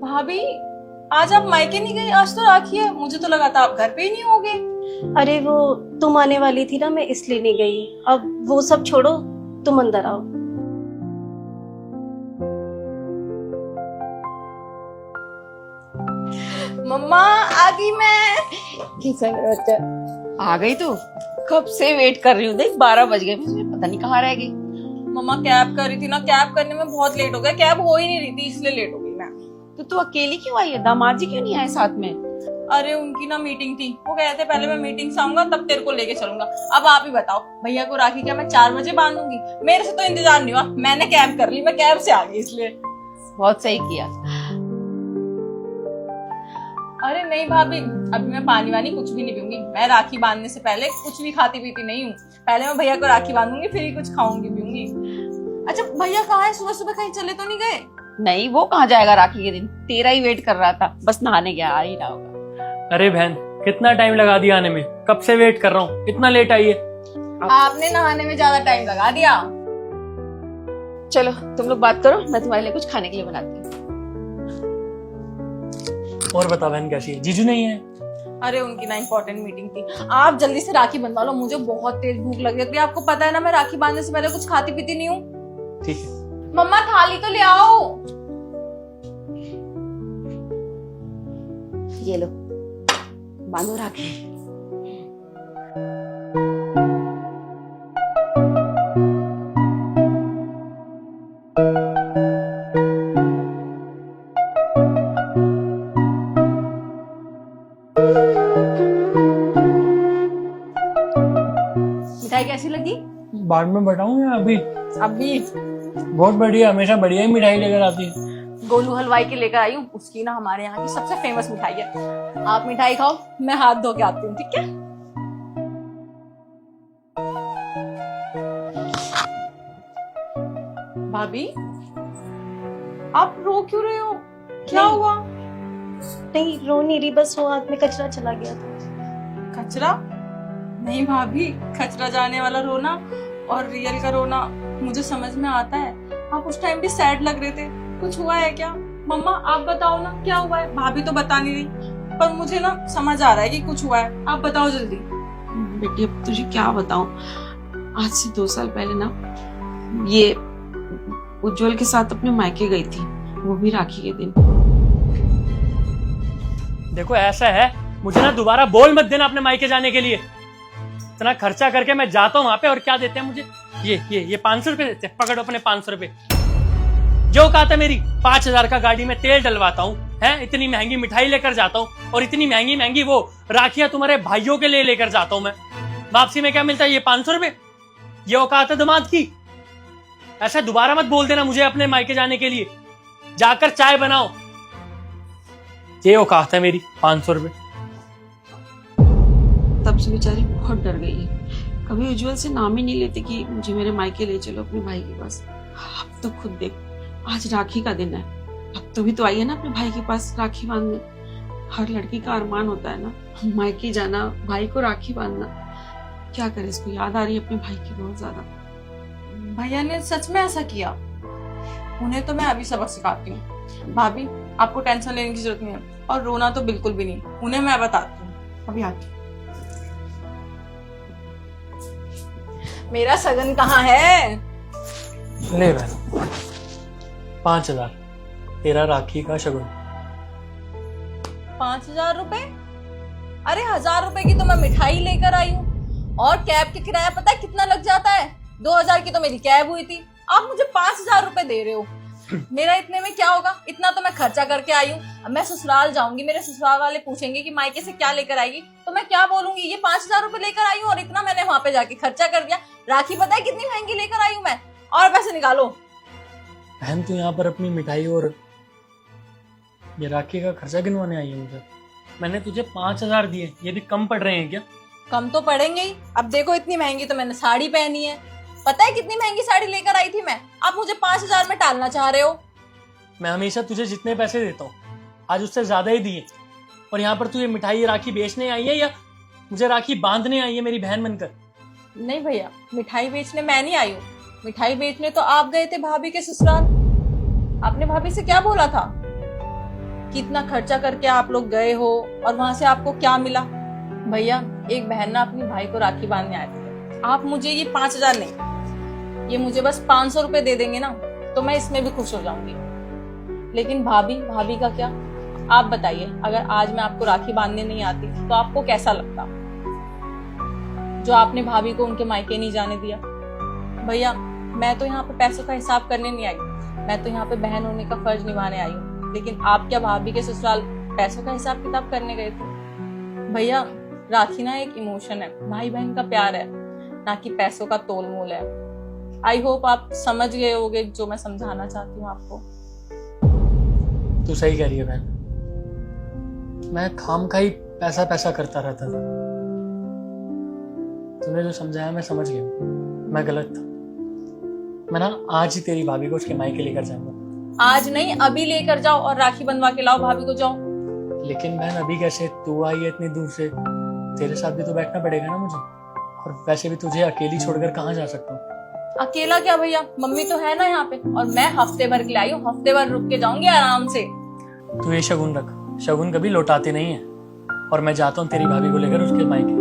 भाभी, आज आप मायके नहीं गई? आज तो राखी है, मुझे तो लगा था आप घर पे ही नहीं होगे। अरे वो तुम आने वाली थी ना, मैं इसलिए नहीं गई। अब वो सब छोड़ो, तुम अंदर आओ। मम्मा आ गई मैं। कैसा मेरा बच्चा आ गई तू? कब से वेट कर रही हूँ, देख 12 बज गए, मुझे पता नहीं कहाँ रह गई। मम्मा कैब कर रही थी ना, कैब करने में बहुत लेट हो गया, कैब हो ही नहीं रही थी इसलिए लेट हो गई मैं। तो तू अकेली क्यों आई है? दामाद जी क्यों नहीं आए साथ में? अरे उनकी ना मीटिंग थी, वो कह रहे थे पहले मैं मीटिंग से आऊंगा तब तेरे को लेके चलूंगा। अब आप ही बताओ, भैया को राखी क्या मैं 4 बजे बांधूंगी? मेरे से तो इंतजार नहीं हुआ, मैंने कैब कर ली, मैं कैब से आ गई इसलिए। बहुत सही किया। अरे नहीं भाभी, अभी मैं पानी वानी कुछ भी नहीं पीऊंगी। मैं राखी बांधने से पहले कुछ भी खाती पीती नहीं हूँ। पहले मैं भैया को राखी बांधूंगी, फिर ही कुछ खाऊंगी पीऊंगी। अच्छा भैया कहाँ है? सुबह सुबह कहीं चले तो नहीं गए? नहीं, वो कहाँ जाएगा राखी के दिन, तेरा ही वेट कर रहा था, बस नहाने गया, आ ही रहा होगा। अरे बहन, कितना टाइम लगा दिया आने में, कब से वेट कर रहा हूँ, इतना लेट आई है। आपने नहाने में ज्यादा टाइम लगा दिया। चलो तुम लोग बात करो, मैं तुम्हारे लिए कुछ खाने के लिए बनाती हूँ। और बता बहन, कैसी है? जीजू नहीं है? अरे उनकी ना इम्पोर्टेंट मीटिंग थी। आप जल्दी से राखी बंधवा लो, मुझे बहुत तेज भूख लग रही है। आपको पता है ना, मैं राखी बांधने से पहले कुछ खाती पीती नहीं हूँ। ठीक है। मम्मा थाली तो ले आओ। ये लो, बांधो राखी। मिठाई कैसी लगी? बाद में बताऊँ या अभी? अभी बहुत बढ़िया, हमेशा बढ़िया ही मिठाई लेकर आती है। गोलू हलवाई की लेकर आई हूँ, उसकी ना हमारे यहाँ की सबसे फेमस मिठाई है। आप मिठाई खाओ, मैं हाथ धो के आती हूँ, ठीक है? भाभी, आप रो क्यों रहे हो? क्या नहीं। हुआ? नहीं, रो नहीं रही, बस वो हाथ में कचरा चला गया था। कचरा? नहीं भाभी, कचरा जाने वाला रोना और रियल का रोना मुझे समझ में आता है। आप उस टाइम भी सैड लग रहे थे, कुछ हुआ है क्या? मम्मा आप बताओ ना, क्या हुआ है? भाभी तो बता नहीं रही, पर मुझे ना समझ आ रहा है कि कुछ हुआ है। आप बताओ जल्दी। बेटी अब तुझे क्या बताऊं, आज से 2 साल पहले ना ये उज्जवल के साथ अपने मायके गई थी, वो भी राखी के दिन। देखो ऐसा है, मुझे ना दोबारा बोल मत देना अपने मायके जाने के लिए। इतना खर्चा करके मैं जाता हूँ वहां पे, और क्या देते हैं मुझे? ये 500 रुपए देते हैं। पकड़ो अपने 500 रुपए। जो कहा था मेरी 5000 का गाड़ी में तेल डलवाता हूँ, है इतनी महंगी मिठाई लेकर जाता हूँ, और इतनी महंगी महंगी वो राखियां तुम्हारे भाइयों के लिए लेकर जाता हूँ मैं। वापसी में क्या मिलता है? ये 500 रुपए। ये औकात है दामाद की? ऐसा दोबारा मत बोल देना मुझे अपने मायके जाने के लिए। जाकर चाय बनाओ, ये औकात है मेरी। 500 रुपए। तब से बेचारी बहुत डर गई है, कभी उज्जवल से नाम ही नहीं लेती कि मुझे मेरे मायके ले चलो अपने भाई के पास। अब तो खुद देख, आज राखी का दिन है, अब तो भी तो आई है ना अपने भाई के पास राखी बांधने। हर लड़की का अरमान होता है ना, मायके जाना, भाई को राखी बांधना। क्या करे, इसको याद आ रही है अपने भाई की बहुत ज्यादा। भैया ने सच में ऐसा किया? उन्हें तो मैं अभी सबक सिखाती हूँ। भाभी आपको टेंशन लेने की जरूरत नहीं है, और रोना तो बिल्कुल भी नहीं, उन्हें मैं बताती हूँ। अभी आती। मेरा सगन कहाँ है? ले बहन, 5000 तेरा राखी का शगुन। 5000 रुपए? अरे 1000 रुपए की तो मैं मिठाई लेकर आई हूँ, और कैब के किराया पता है कितना लग जाता है? 2000 की तो मेरी कैब हुई थी, आप मुझे 5000 रुपए दे रहे हो। मेरा इतने में क्या होगा? इतना तो मैं खर्चा करके आई हूँ। अब मैं ससुराल जाऊंगी, मेरे ससुराल वाले पूछेंगे कि मायके से क्या लेकर आएगी, तो मैं क्या बोलूंगी? ये 5000 रुपए लेकर आई हूँ और इतना मैंने वहां पे जाके खर्चा कर दिया। राखी पता है कितनी महंगी लेकर आई हूँ मैं? और पैसे निकालो। बहन तू यहाँ पर अपनी मिठाई और ये राखी का खर्चा गिनवाने आई है मुझे? मैंने तुझे 5000 दिए, ये भी कम पड़ रहे हैं क्या? कम तो पड़ेंगे ही। अब देखो इतनी महंगी तो मैंने साड़ी पहनी है, पता है कितनी महंगी साड़ी लेकर आई थी मैं? आप मुझे 5000 में टालना चाह रहे हो? मैं हमेशा तुझे जितने पैसे देता हूँ आज उससे ज्यादा ही दिए, और यहाँ पर तू ये मिठाई राखी बेचने आई है या मुझे राखी बांधने आई है मेरी बहन बनकर? नहीं भैया, मिठाई बेचने मैं नहीं आई हूँ। मिठाई बेचने तो आप गए थे भाभी के ससुराल। आपने भाभी से क्या बोला था? कि इतना खर्चा करके आप लोग गए हो और वहां से आपको क्या मिला। भैया एक बहन ना अपनी भाई को राखी बांधने आई थी, आप मुझे ये 5,000 नहीं, ये मुझे बस 500 रुपए दे देंगे ना तो मैं इसमें भी खुश हो जाऊंगी। लेकिन भाभी का क्या, आप बताइए, अगर आज मैं आपको राखी बांधने नहीं आती तो आपको कैसा लगता, जो आपने भाभी को उनके मायके नहीं जाने दिया। भैया मैं तो यहाँ पे पैसों का हिसाब करने नहीं आई, मैं तो यहाँ पे बहन होने का फर्ज निभाने आई हूँ। लेकिन आप क्या भाभी के ससुराल पैसों का हिसाब किताब करने गए थे। भैया राखी ना एक इमोशन है, भाई बहन का प्यार है, ना कि पैसों का तोल मोल है। आई होप आप समझ गए होगे जो मैं समझाना चाहती हूँ आपको। तू सही कह रही है बहन, मैं खाम खा ही पैसा पैसा करता रहता था। तूने जो समझाया मैं समझ गया, मैं गलत था। मैं ना आज ही तेरी भाभी को उसके मायके लेकर जाऊंगा। आज नहीं, अभी लेकर जाओ और राखी बनवा के लाओ भाभी को, जाओ। लेकिन बहन अभी कैसे, तू आई है इतनी दूर से, तेरे साथ भी तो बैठना पड़ेगा ना मुझे, और वैसे भी तुझे अकेली छोड़कर कहाँ जा सकता हूँ। अकेला क्या भैया, मम्मी तो है ना यहाँ पे, और मैं हफ्ते भर के लिए आई हूँ, हफ्ते भर रुक के जाऊंगी आराम से। तू ये शगुन रख, शगुन कभी लौटाते नहीं है, और मैं जाता हूँ तेरी भाभी को लेकर उसके मायके।